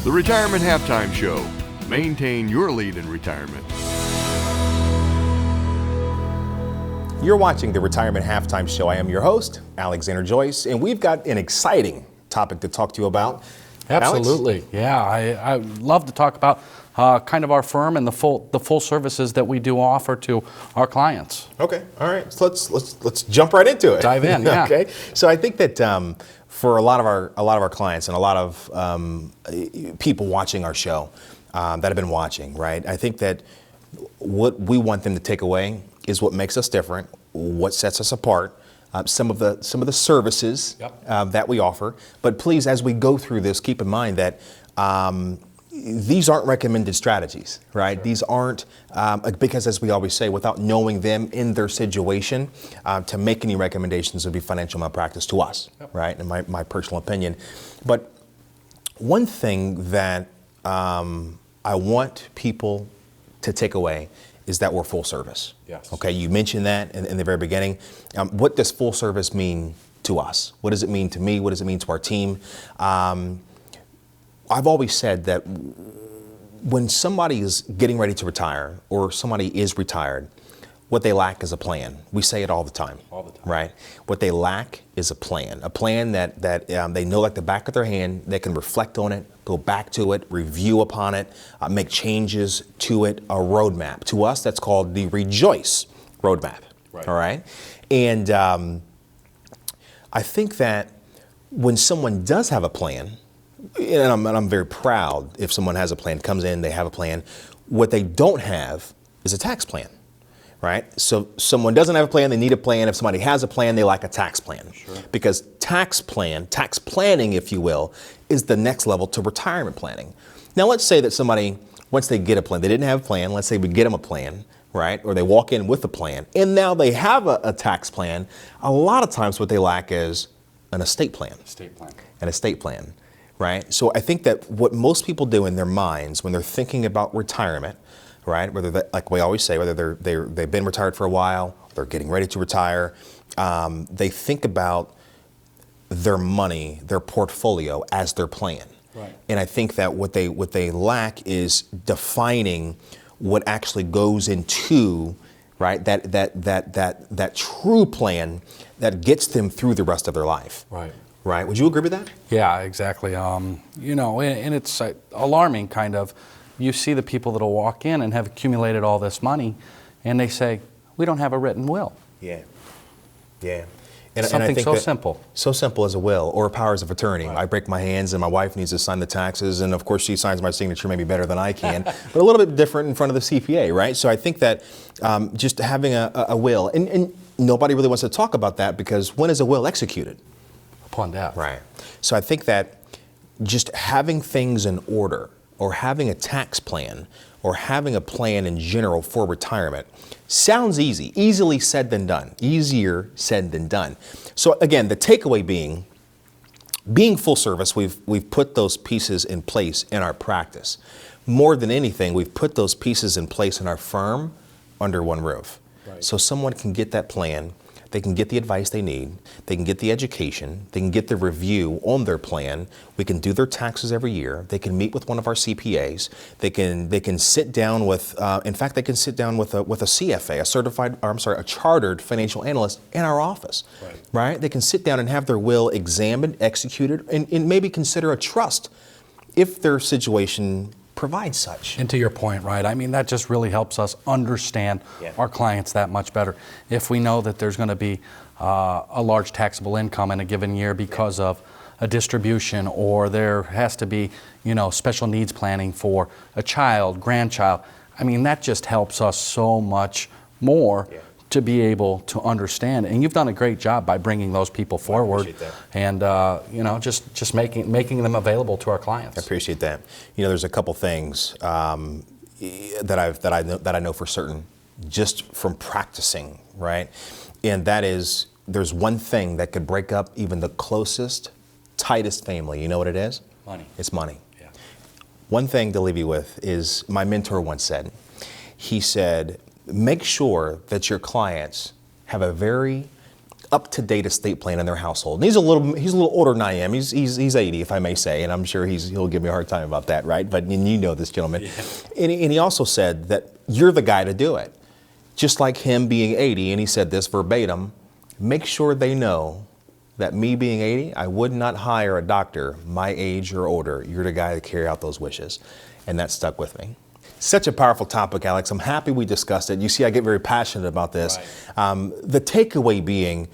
The Retirement Halftime Show. Maintain your lead in retirement. You're watching the Retirement Halftime Show. I am your host, Alexander Joyce, and we've got an exciting topic to talk to you about. Absolutely. Alex? Yeah, I love to talk about kind of our firm and the full services that we do offer to our clients. Okay, all right. So let's jump right into it. Dive in. Yeah. Okay. So I think that for a lot of our clients and a lot of people watching our show that have been watching, right? I think that what we want them to take away is what makes us different, what sets us apart, some of the services that we offer. But please, as we go through this, keep in mind that these aren't recommended strategies, right? Sure. These aren't, because as we always say, without knowing them in their situation, to make any recommendations would be financial malpractice to us, right? In my personal opinion. But one thing that I want people to take away is that we're full service. Yes. Okay, you mentioned that in the very beginning. What does full service mean to us? What does it mean to me? What does it mean to our team? I've always said that when somebody is getting ready to retire or somebody is retired, what they lack is a plan. We say it all the time. Right? What they lack is a plan that they know like the back of their hand. They can reflect on it, go back to it, review upon it, make changes to it, a roadmap. To us, that's called the ReJoyce roadmap. Right. All right? And I think that when someone does have a plan, and I'm very proud if someone has a plan, comes in, they have a plan. What they don't have is a tax plan. Right? So someone doesn't have a plan, they need a plan. If somebody has a plan, they lack a tax plan. Sure. Because tax planning, if you will, is the next level to retirement planning. Now let's say that somebody, once they get a plan, they didn't have a plan, let's say we get them a plan, right? Or they walk in with a plan, and now they have a tax plan. A lot of times what they lack is an estate plan. An estate plan, right? So I think that what most people do in their minds when they're thinking about retirement, right? Whether that, like we always say, whether they've been retired for a while, they're getting ready to retire, they think about their money, their portfolio as their plan. Right. And I think that what they lack is defining what actually goes into, right, that true plan that gets them through the rest of their life. Right. Right. Would you agree with that? Yeah, exactly. And it's alarming, kind of. You see the people that'll walk in and have accumulated all this money, and they say, "We don't have a written will." Yeah. And something I think so simple. So simple as a will or powers of attorney. Right. I break my hands and my wife needs to sign the taxes, and of course she signs my signature maybe better than I can, but a little bit different in front of the CPA, right? So I think that just having a will, and nobody really wants to talk about that because when is a will executed? Upon death. Right. So I think that just having things in order, or having a tax plan, or having a plan in general for retirement sounds easily said than done, easier said than done. So again, the takeaway being full service, we've put those pieces in place in our practice. More than anything, we've put those pieces in place in our firm under one roof. Right. So someone can get that plan, they can get the advice they need, they can get the education, they can get the review on their plan, we can do their taxes every year, they can meet with one of our CPAs, they can sit down with, in fact, they can sit down with a CFA, a chartered financial analyst in our office, right? They can sit down and have their will examined, executed, and maybe consider a trust if their situation provides such. And to your point, right, I mean, that just really helps us understand our clients that much better. If we know that there's going to be a large taxable income in a given year because of a distribution, or there has to be, special needs planning for a child, grandchild, I mean, that just helps us so much more to be able to understand. And you've done a great job by bringing those people forward and just making them available to our clients. I appreciate that. There's a couple things that I know for certain just from practicing, right? And that is, there's one thing that could break up even the closest, tightest family. You know what it is? Money. It's money. Yeah. One thing to leave you with is, my mentor once said, he said, make sure that your clients have a very up-to-date estate plan in their household. And he's a little older than I am. He's 80, if I may say, and I'm sure he'll give me a hard time about that, right? But you know this gentleman. Yeah. And he also said that you're the guy to do it. Just like him being 80, and he said this verbatim, make sure they know that me being 80, I would not hire a doctor my age or older. You're the guy to carry out those wishes. And that stuck with me. Such a powerful topic, Alex. I'm happy we discussed it. You see, I get very passionate about this. Right. The takeaway being,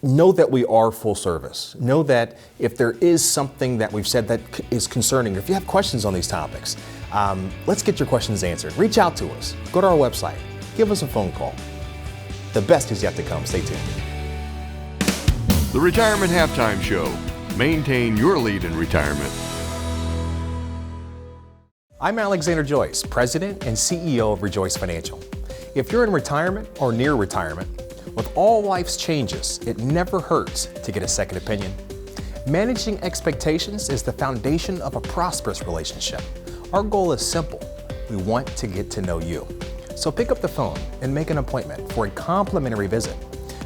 know that we are full service. Know that if there is something that we've said that is concerning, or if you have questions on these topics, let's get your questions answered. Reach out to us. Go to our website. Give us a phone call. The best is yet to come. Stay tuned. The Retirement Halftime Show. Maintain your lead in retirement. I'm Alexander Joyce, President and CEO of ReJoyce Financial. If you're in retirement or near retirement, with all life's changes, it never hurts to get a second opinion. Managing expectations is the foundation of a prosperous relationship. Our goal is simple. We want to get to know you. So pick up the phone and make an appointment for a complimentary visit.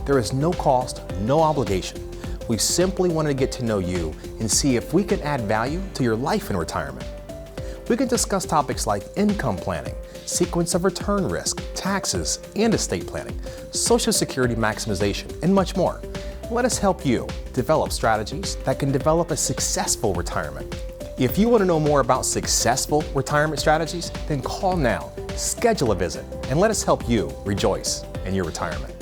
There is no cost, no obligation. We simply want to get to know you and see if we can add value to your life in retirement. We can discuss topics like income planning, sequence of return risk, taxes, and estate planning, Social Security maximization, and much more. Let us help you develop strategies that can develop a successful retirement. If you want to know more about successful retirement strategies, then call now, schedule a visit, and let us help you rejoice in your retirement.